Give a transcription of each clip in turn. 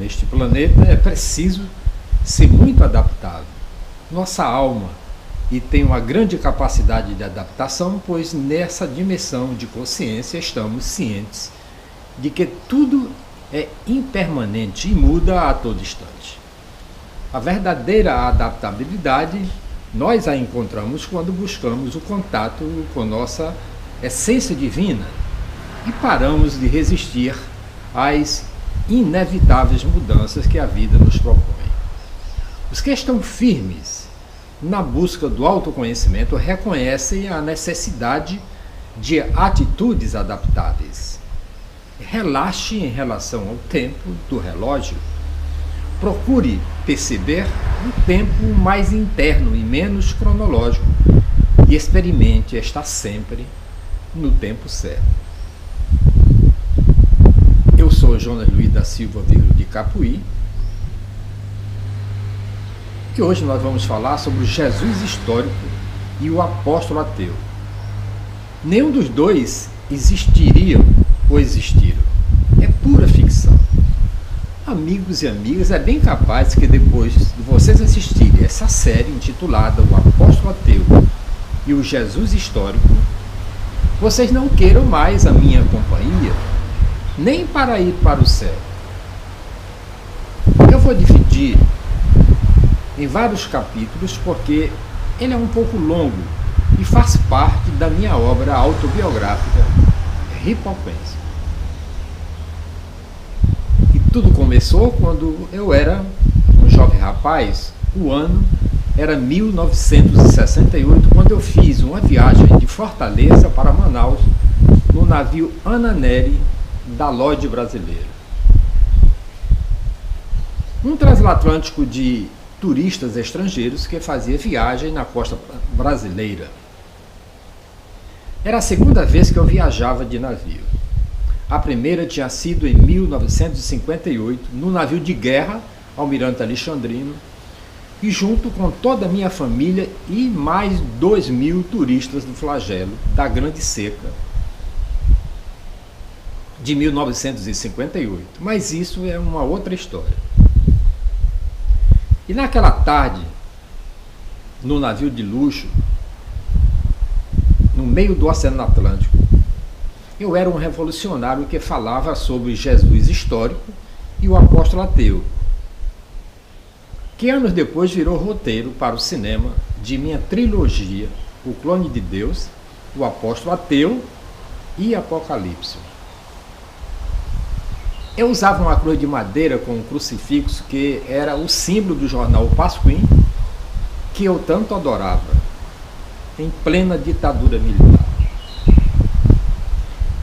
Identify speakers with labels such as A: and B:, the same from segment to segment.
A: neste planeta, é preciso ser muito adaptável. Nossa alma e tem uma grande capacidade de adaptação, pois nessa dimensão de consciência estamos cientes de que tudo é impermanente e muda a todo instante. A verdadeira adaptabilidade nós a encontramos quando buscamos o contato com nossa essência divina e paramos de resistir às inevitáveis mudanças que a vida nos propõe. Os que estão firmes na busca do autoconhecimento reconhecem a necessidade de atitudes adaptáveis. Relaxe em relação ao tempo do relógio. Procure perceber um tempo mais interno e menos cronológico e experimente estar sempre no tempo certo. Eu sou Jonas Luiz da Silva Vírgula de Capuí e hoje nós vamos falar sobre o Jesus histórico e o apóstolo ateu. Nenhum dos dois existiriam ou existiram. É pura ficção. Amigos e amigas, é bem capaz que depois de vocês assistirem essa série intitulada O Apóstolo Ateu e o Jesus Histórico, vocês não queiram mais a minha companhia, nem para ir para o céu. Eu vou dividir em vários capítulos porque ele é um pouco longo e faz parte da minha obra autobiográfica Ripopenso. E tudo começou quando eu era um jovem rapaz. O ano era 1968, quando eu fiz uma viagem de Fortaleza para Manaus no navio Ananeri da Lloyd Brasileira. Um transatlântico de turistas estrangeiros que fazia viagem na costa brasileira. Era a segunda vez que eu viajava de navio. A primeira tinha sido em 1958, no navio de guerra Almirante Alexandrino, e junto com toda a minha família e mais 2.000 turistas do flagelo da Grande Seca de 1958. Mas isso é uma outra história. E naquela tarde, no navio de luxo, no meio do Oceano Atlântico, eu era um revolucionário que falava sobre Jesus histórico e o apóstolo ateu, que anos depois virou roteiro para o cinema de minha trilogia O Clone de Deus, O Apóstolo Ateu e Apocalipse. Eu usava uma cruz de madeira com um crucifixo que era o símbolo do jornal O Pasquim, que eu tanto adorava, em plena ditadura militar.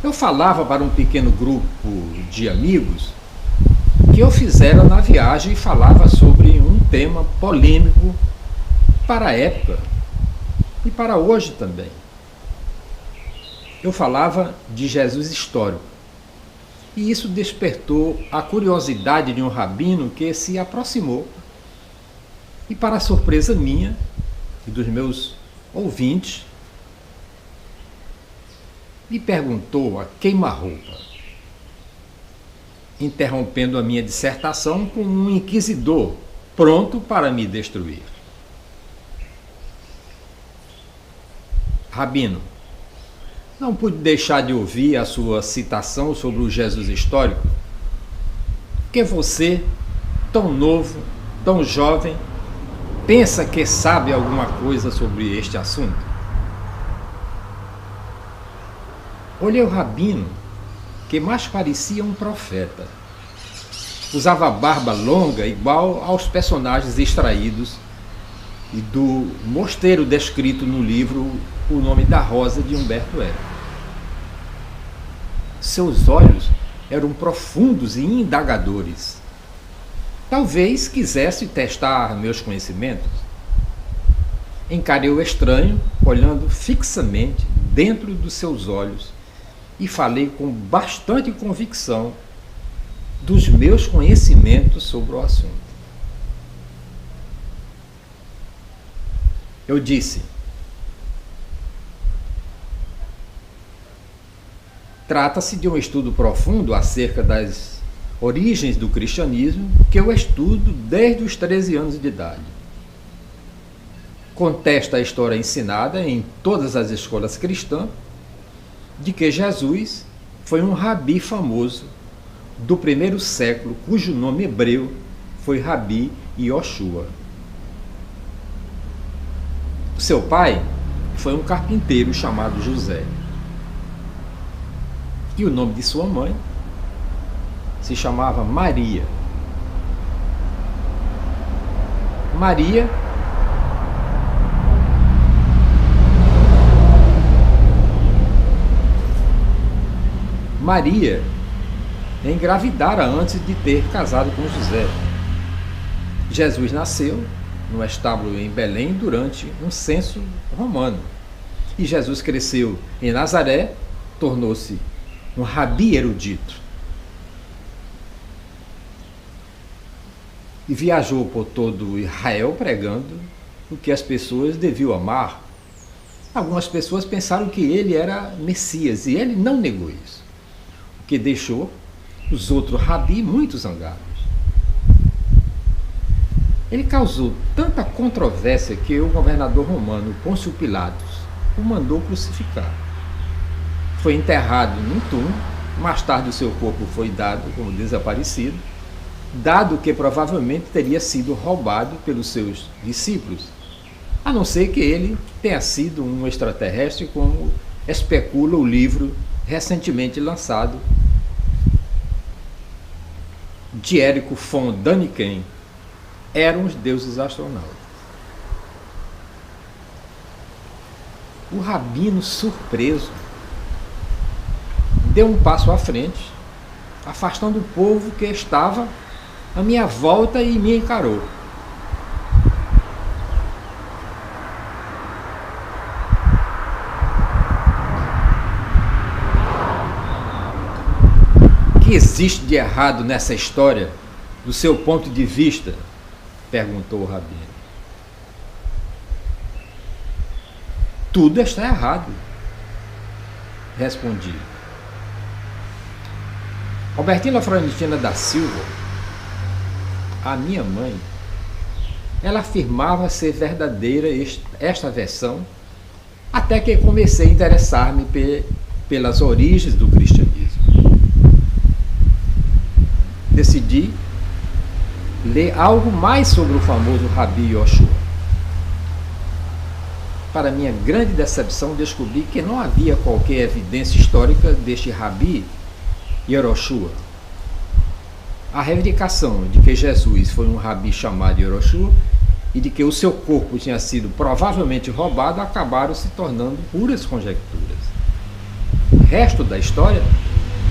A: Eu falava para um pequeno grupo de amigos que eu fizera na viagem e falava sobre um tema polêmico para a época e para hoje também. Eu falava de Jesus histórico. E isso despertou a curiosidade de um rabino que se aproximou e, para a surpresa minha e dos meus ouvintes, me perguntou a queima-roupa, interrompendo a minha dissertação com um inquisidor pronto para me destruir. Rabino, não pude deixar de ouvir a sua citação sobre o Jesus histórico, que você, tão novo, tão jovem, pensa que sabe alguma coisa sobre este assunto? Olhei o rabino, que mais parecia um profeta. Usava barba longa igual aos personagens extraídos e do mosteiro descrito no livro O Nome da Rosa, de Humberto Eco. Seus olhos eram profundos e indagadores. Talvez quisesse testar meus conhecimentos. Encarei o estranho, olhando fixamente dentro dos seus olhos, e falei com bastante convicção dos meus conhecimentos sobre o assunto. Eu disse: trata-se de um estudo profundo acerca das Origens do Cristianismo, que eu estudo desde os 13 anos de idade. Contesta a história ensinada em todas as escolas cristãs de que Jesus foi um rabi famoso do primeiro século, cujo nome hebreu foi Rabi Yoshua. Seu pai foi um carpinteiro chamado José. E o nome de sua mãe se chamava Maria. Maria engravidara antes de ter casado com José. Jesus nasceu no estábulo em Belém durante um censo romano. E Jesus cresceu em Nazaré, tornou-se um rabi erudito. E viajou por todo Israel pregando o que as pessoas deviam amar. Algumas pessoas pensaram que ele era Messias, e ele não negou isso, o que deixou os outros rabis muito zangados. Ele causou tanta controvérsia que o governador romano Pôncio Pilatos o mandou crucificar. Foi enterrado num túmulo, mais tarde o seu corpo foi dado como desaparecido, dado que provavelmente teria sido roubado pelos seus discípulos, a não ser que ele tenha sido um extraterrestre, como especula o livro recentemente lançado de Érico von Däniken, Eram os Deuses Astronautas. O rabino, surpreso, deu um passo à frente, afastando o povo que estava à minha volta e me encarou. O que existe de errado nessa história, do seu ponto de vista? Perguntou o rabino. Tudo está errado, respondi. Albertina Florentina da Silva, a minha mãe, ela afirmava ser verdadeira esta versão, até que comecei a interessar-me pelas origens do cristianismo. Decidi ler algo mais sobre o famoso Rabi Yoshua. Para minha grande decepção, descobri que não havia qualquer evidência histórica deste Rabi Yoshua. A reivindicação de que Jesus foi um rabi chamado Yoshua e de que o seu corpo tinha sido provavelmente roubado acabaram se tornando puras conjecturas. O resto da história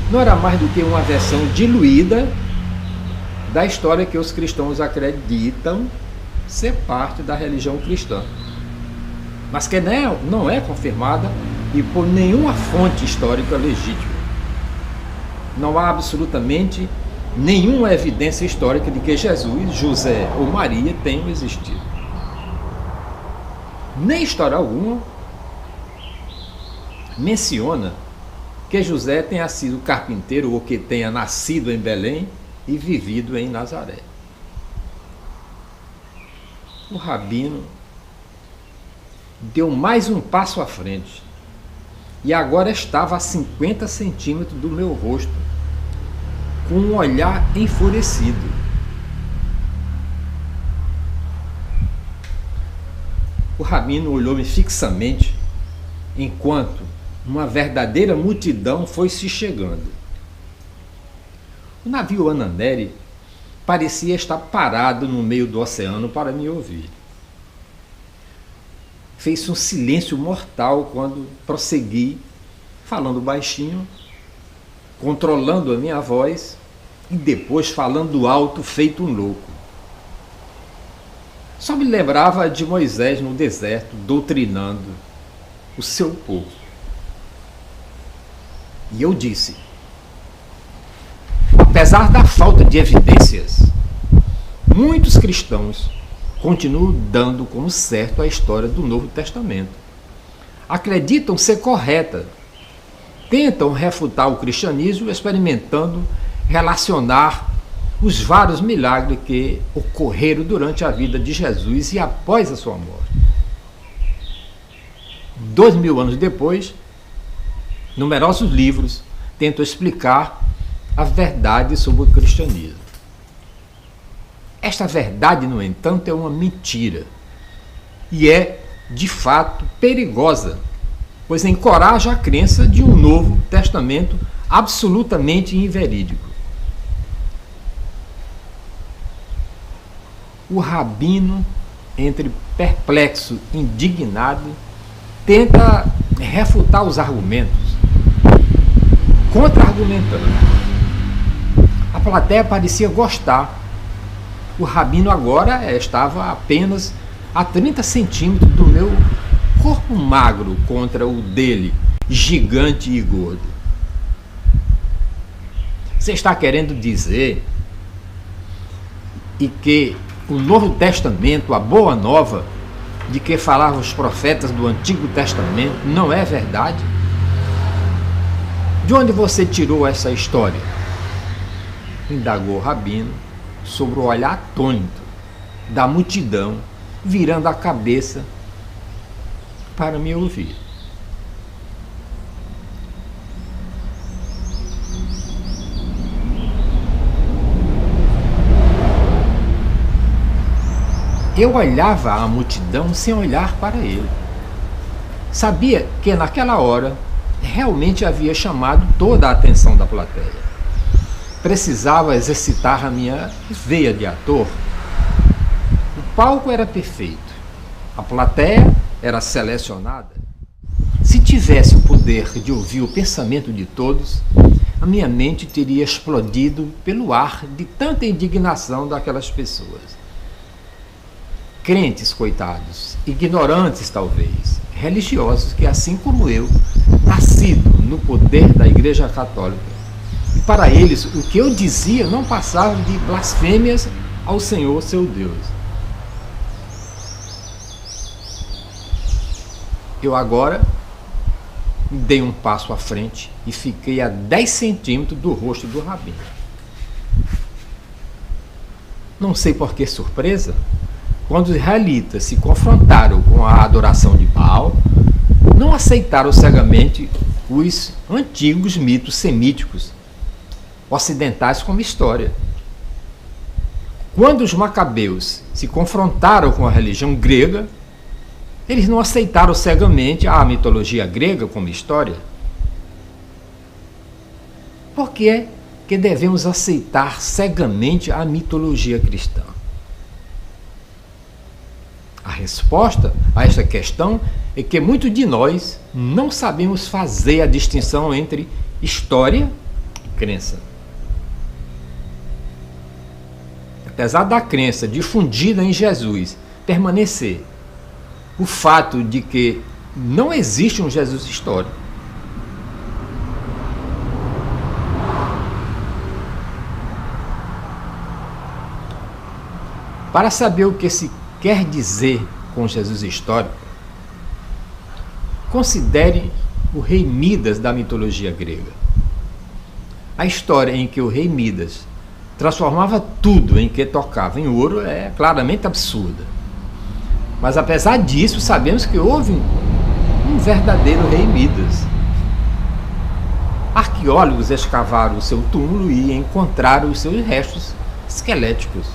A: não era mais do que uma versão diluída da história que os cristãos acreditam ser parte da religião cristã, mas que não é confirmada e por nenhuma fonte histórica legítima. Não há absolutamente nenhuma evidência histórica de que Jesus, José ou Maria tenham existido. Nem história alguma menciona que José tenha sido carpinteiro ou que tenha nascido em Belém e vivido em Nazaré. O rabino deu mais um passo à frente e agora estava a 50 centímetros do meu rosto, com um olhar enfurecido. O rabino olhou-me fixamente enquanto uma verdadeira multidão foi se chegando. O navio Ananeri parecia estar parado no meio do oceano para me ouvir. Fez-se um silêncio mortal quando prossegui, falando baixinho, controlando a minha voz e depois falando alto, feito um louco. Só me lembrava de Moisés no deserto, doutrinando o seu povo. E eu disse: apesar da falta de evidências, muitos cristãos continuam dando como certo a história do Novo Testamento. Acreditam ser correta. Tentam refutar o cristianismo experimentando relacionar os vários milagres que ocorreram durante a vida de Jesus e após a sua morte. 2000 anos depois, numerosos livros tentam explicar a verdade sobre o cristianismo. Esta verdade, no entanto, é uma mentira e é, de fato, perigosa, pois encoraja a crença de um Novo Testamento absolutamente inverídico. O rabino, entre perplexo e indignado, tenta refutar os argumentos, contra-argumentando. A plateia parecia gostar. O rabino agora estava apenas a 30 centímetros do meu corpo magro contra o dele, gigante e gordo. Você está querendo dizer e que o Novo Testamento, a boa nova de que falavam os profetas do Antigo Testamento, não é verdade? De onde você tirou essa história? Indagou o rabino sobre o olhar atônito da multidão, virando a cabeça para me ouvir. Eu olhava a multidão sem olhar para ele. Sabia que naquela hora realmente havia chamado toda a atenção da plateia. Precisava exercitar a minha veia de ator. O palco era perfeito. A plateia era selecionada. Se tivesse o poder de ouvir o pensamento de todos, a minha mente teria explodido pelo ar de tanta indignação daquelas pessoas. Crentes, coitados, ignorantes talvez, religiosos que, assim como eu, nascido no poder da Igreja Católica. E para eles, o que eu dizia não passava de blasfêmias ao Senhor, seu Deus. Eu agora dei um passo à frente e fiquei a 10 centímetros do rosto do rabino. Não sei por que surpresa, quando os israelitas se confrontaram com a adoração de Baal, não aceitaram cegamente os antigos mitos semíticos, ocidentais como história. Quando os macabeus se confrontaram com a religião grega, eles não aceitaram cegamente a mitologia grega como história. Por que é que devemos aceitar cegamente a mitologia cristã? A resposta a esta questão é que muitos de nós não sabemos fazer a distinção entre história e crença. Apesar da crença difundida em Jesus permanecer, o fato de que não existe um Jesus histórico, para saber o que se quer dizer com Jesus histórico, considere o rei Midas da mitologia grega. A história em que o rei Midas transformava tudo em que tocava em ouro é claramente absurda. Mas apesar disso, sabemos que houve um verdadeiro rei Midas. Arqueólogos escavaram o seu túmulo e encontraram os seus restos esqueléticos.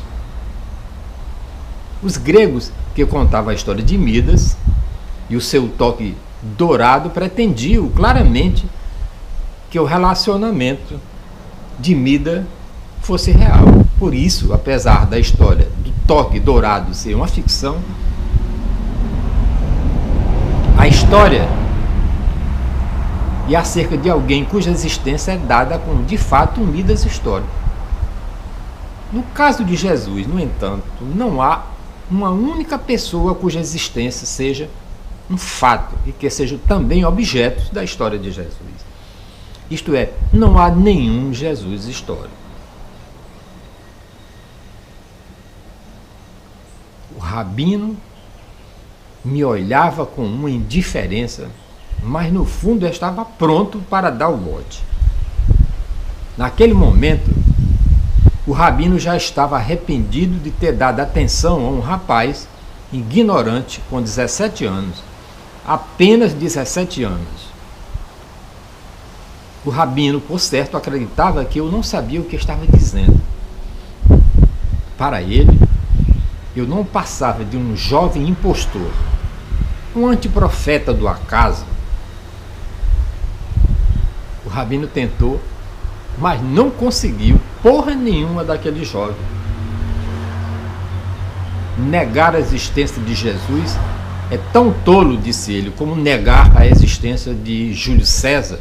A: Os gregos, que contavam a história de Midas e o seu toque dourado, pretendiam claramente que o relacionamento de Midas fosse real. Por isso, apesar da história do toque dourado ser uma ficção, a história é acerca de alguém cuja existência é dada como de fato um Midas histórico. No caso de Jesus, no entanto, não há uma única pessoa cuja existência seja um fato e que seja também objeto da história de Jesus. Isto é, não há nenhum Jesus histórico. O rabino me olhava com uma indiferença, mas no fundo estava pronto para dar o bote. Naquele momento, O rabino já estava arrependido de ter dado atenção a um rapaz ignorante com 17 anos, apenas 17 anos. O rabino, por certo, acreditava que eu não sabia o que estava dizendo. Para ele, eu não passava de um jovem impostor, um antiprofeta do acaso. O rabino tentou, mas não conseguiu porra nenhuma daquele jovem. Negar a existência de Jesus é tão tolo, disse ele, como negar a existência de Júlio César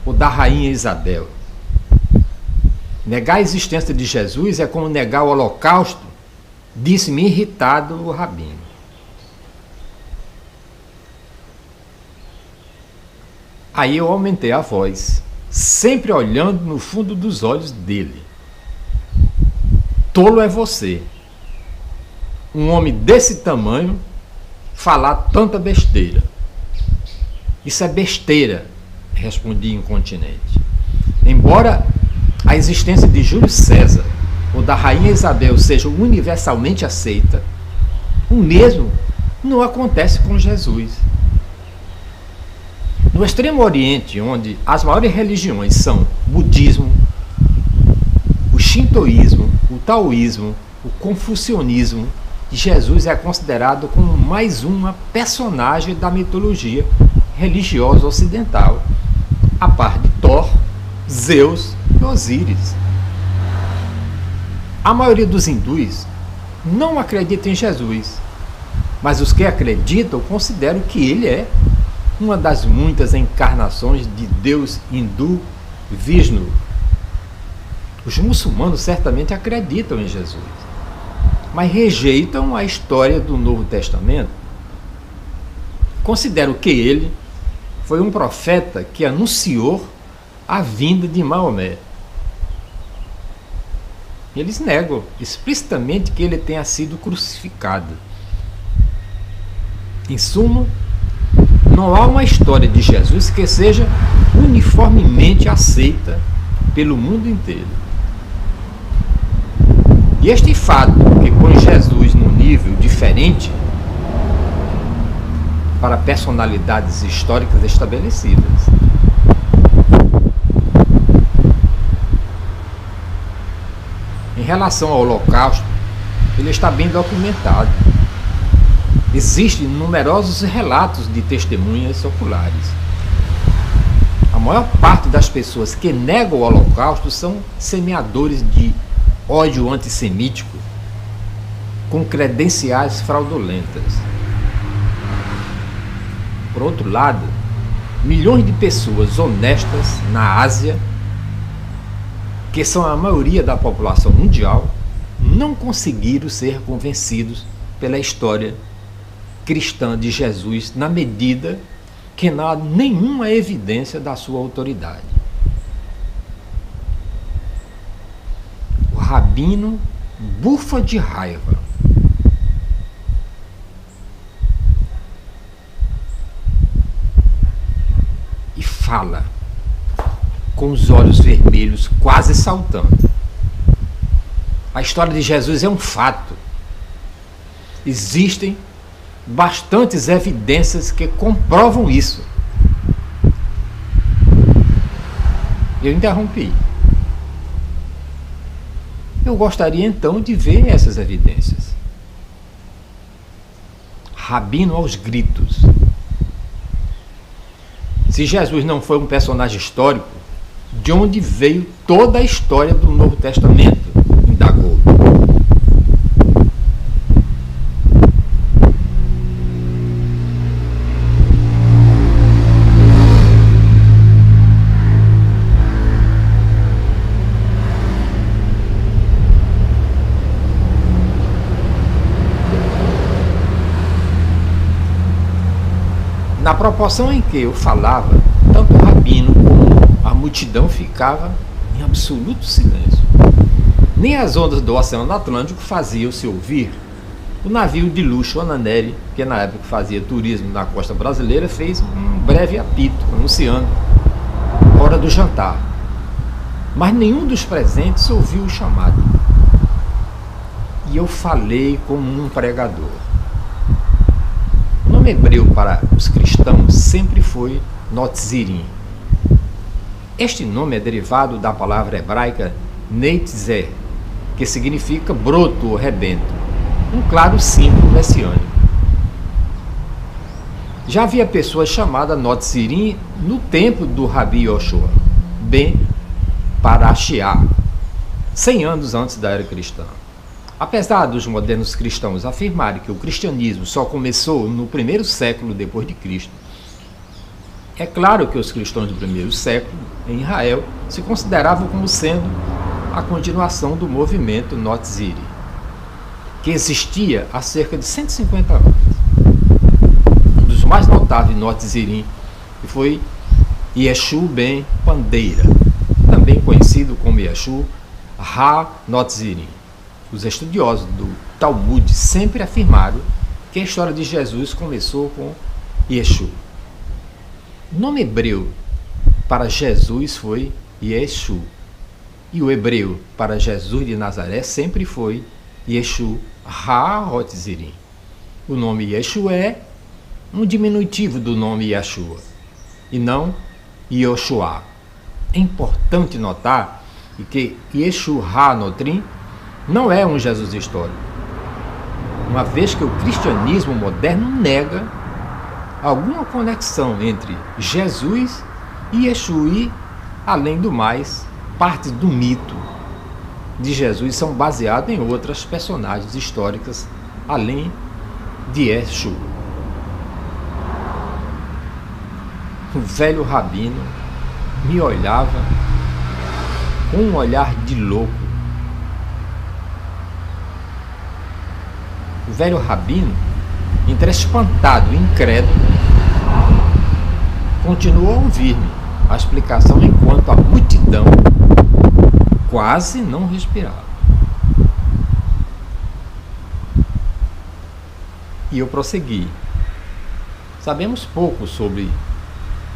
A: ou da rainha Isabel. Negar a existência de Jesus é como negar o Holocausto, disse-me irritado o rabino. Aí eu aumentei a voz, sempre olhando no fundo dos olhos dele. Tolo é você, um homem desse tamanho, falar tanta besteira. Isso é besteira, respondi incontinente. Embora a existência de Júlio César ou da rainha Isabel seja universalmente aceita, o mesmo não acontece com Jesus. No Extremo Oriente, onde as maiores religiões são o budismo, o shintoísmo, o taoísmo, o confucionismo, Jesus é considerado como mais uma personagem da mitologia religiosa ocidental, a par de Thor, Zeus e Osíris. A maioria dos hindus não acredita em Jesus, mas os que acreditam consideram que ele é uma das muitas encarnações de Deus hindu Vishnu. Os muçulmanos certamente acreditam em Jesus, mas rejeitam a história do Novo Testamento. Consideram que ele foi um profeta que anunciou a vinda de Maomé. Eles negam explicitamente que ele tenha sido crucificado. Em suma, não há uma história de Jesus que seja uniformemente aceita pelo mundo inteiro. E este fato, que põe Jesus num nível diferente para personalidades históricas estabelecidas. Em relação ao Holocausto, ele está bem documentado. Existem numerosos relatos de testemunhas oculares. A maior parte das pessoas que negam o Holocausto são semeadores de ódio antissemítico com credenciais fraudulentas. Por outro lado, milhões de pessoas honestas na Ásia, que são a maioria da população mundial, não conseguiram ser convencidos pela história cristã de Jesus, na medida que não há nenhuma evidência da sua autoridade. O rabino bufa de raiva. E fala, com os olhos vermelhos quase saltando. A história de Jesus é um fato. Existem bastantes evidências que comprovam isso. Eu interrompi. Eu gostaria então de ver essas evidências. Rabino aos gritos. Se Jesus não foi um personagem histórico, de onde veio toda a história do Novo Testamento? Indagou. Na proporção em que eu falava, tanto o rabino como a multidão ficava em absoluto silêncio. Nem as ondas do Oceano Atlântico faziam-se ouvir. O navio de luxo Ananeri, que na época fazia turismo na costa brasileira, fez um breve apito, anunciando a hora do jantar. Mas nenhum dos presentes ouviu o chamado. e eu falei como um pregador. O nome hebreu para os cristãos sempre foi Notzirim. Este nome é derivado da palavra hebraica Neitzer, que significa broto ou rebento, um claro símbolo messiânico. Já havia pessoas chamadas Notzirim no tempo do Rabi Yoshua ben Parashiah, 100 anos antes da era cristã. Apesar dos modernos cristãos afirmarem que o cristianismo só começou no primeiro século depois de Cristo, é claro que os cristãos do primeiro século, em Israel, se consideravam como sendo a continuação do movimento Notziri, que existia há cerca de 150 anos. Um dos mais notáveis Notzirim foi Yeshu ben Pandeira, também conhecido como Yeshu ha-Notzirim. Os estudiosos do Talmud sempre afirmaram que a história de Jesus começou com Yeshu. O nome hebreu para Jesus foi Yeshu, e o hebreu para Jesus de Nazaré sempre foi Yeshu ha-Notzirim. O nome Yeshu é um diminutivo do nome Yeshua, e não Yoshua. É importante notar que Yeshu ha-Notzirim não é um Jesus histórico, uma vez que o cristianismo moderno nega alguma conexão entre Jesus e Yeshua e, além do mais, partes do mito de Jesus são baseadas em outras personagens históricas além de Yeshua. O velho rabino me olhava com um olhar de louco. O velho rabino, entre espantado e incrédulo, continuou a ouvir-me a explicação enquanto a multidão quase não respirava. E eu prossegui. Sabemos pouco sobre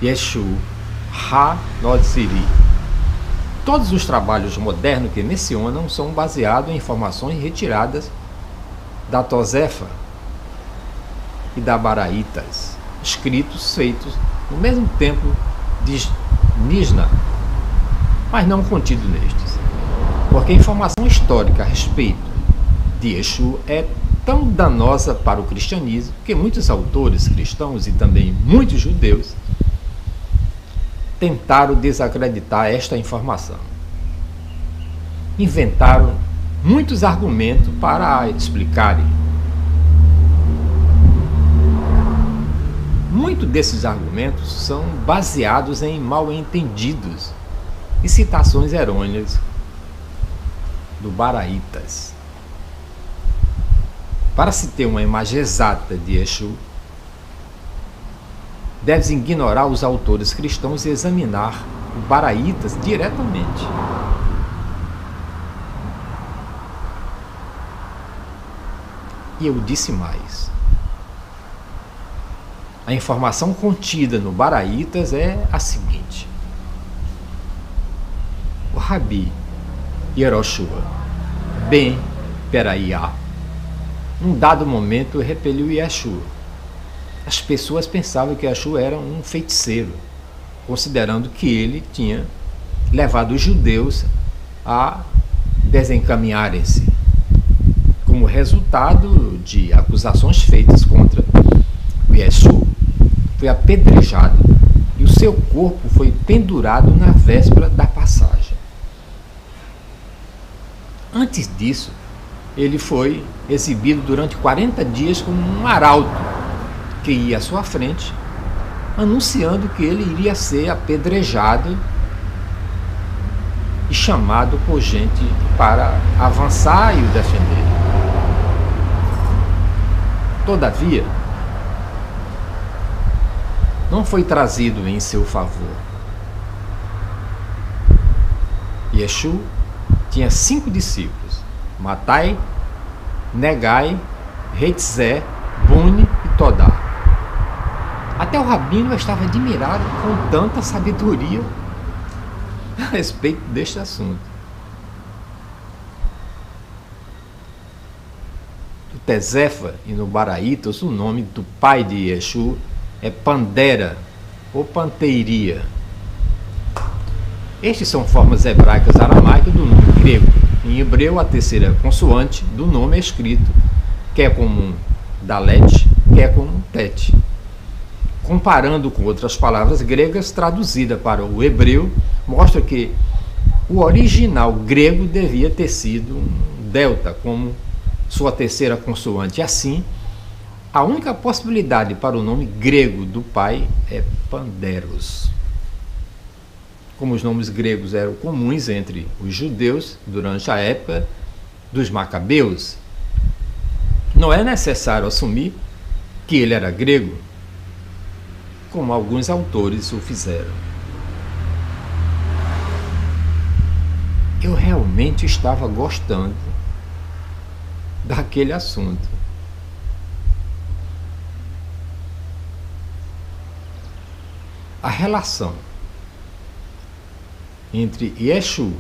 A: Yeshu ha-Notzirim. Todos os trabalhos modernos que mencionam são baseados em informações retiradas da Tosefa e da Baraítas, escritos feitos no mesmo tempo de Mishnah, mas não contidos nestes, porque a informação histórica a respeito de Yeshu é tão danosa para o cristianismo que muitos autores cristãos e também muitos judeus tentaram desacreditar esta informação. Inventaram muitos argumentos para a explicarem. Muitos desses argumentos são baseados em mal-entendidos e citações errôneas do Baraítas. Para se ter uma imagem exata de Yeshu, deve-se ignorar os autores cristãos e examinar o Baraítas diretamente. E eu disse mais. A informação contida no Baraítas é a seguinte: o Rabi Yeroshua ben Parashiah, num dado momento, repeliu Yeshua. As pessoas pensavam que Yeshua era um feiticeiro, considerando que ele tinha levado os judeus a desencaminharem-se. Como resultado de acusações feitas contra Yeshua, foi apedrejado e o seu corpo foi pendurado na véspera da passagem. Antes disso, ele foi exibido durante 40 dias como um arauto que ia à sua frente, anunciando que ele iria ser apedrejado e chamado por gente para avançar e o defender. Todavia, não foi trazido em seu favor. Yeshua tinha 5 discípulos: Matai, Negai, Hetzé, Buni e Todá. Até o rabino estava admirado com tanta sabedoria a respeito deste assunto. Tezefa e no Baraítas, o nome do pai de Yeshua é Pandera ou Panteiria. Estes são formas hebraicas aramaicas do nome grego. Em hebreu, a terceira consoante do nome é escrito, quer como um Dalet, quer como um Tet. Comparando com outras palavras gregas traduzidas para o hebreu, mostra que o original grego devia ter sido um delta, como sua terceira consoante. Assim, a única possibilidade para o nome grego do pai é Panderos. Como os nomes gregos eram comuns entre os judeus durante a época dos Macabeus, não é necessário assumir que ele era grego, como alguns autores o fizeram. Eu realmente estava gostando daquele assunto. A relação entre Yeshua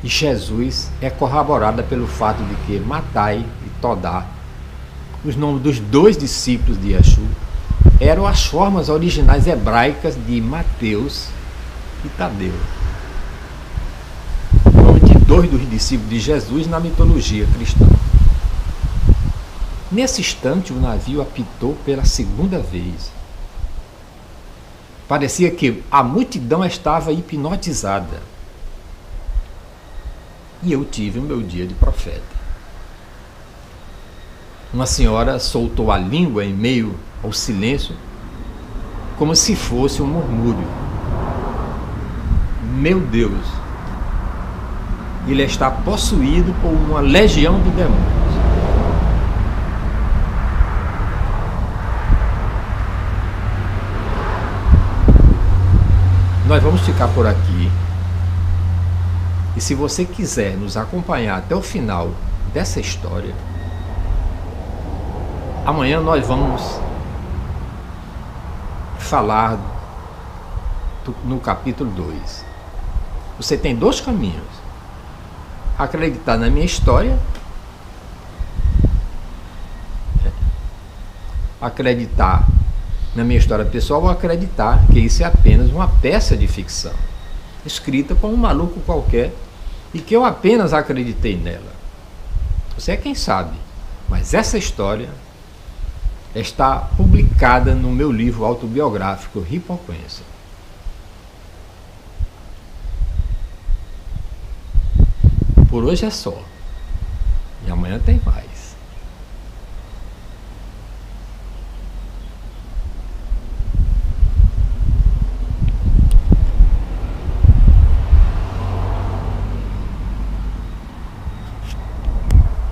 A: e Jesus é corroborada pelo fato de que Matai e Todá, os nomes dos dois discípulos de Yeshua, eram as formas originais hebraicas de Mateus e Tadeu, nome de dois dos discípulos de Jesus na mitologia cristã. Nesse instante, o navio apitou pela segunda vez. Parecia que a multidão estava hipnotizada. E eu tive o meu dia de profeta. Uma senhora soltou a língua em meio ao silêncio, como se fosse um murmúrio. Meu Deus! Ele está possuído por uma legião de demônios. Nós vamos ficar por aqui. E se você quiser nos acompanhar até o final dessa história, amanhã nós vamos falar no capítulo 2. Você tem dois caminhos: acreditar na minha história, acreditar na minha história pessoal, ou acreditar que isso é apenas uma peça de ficção escrita por um maluco qualquer e que eu apenas acreditei nela. Você é quem sabe, mas essa história está publicada no meu livro autobiográfico Ripoquência. Por hoje é só. E amanhã tem mais.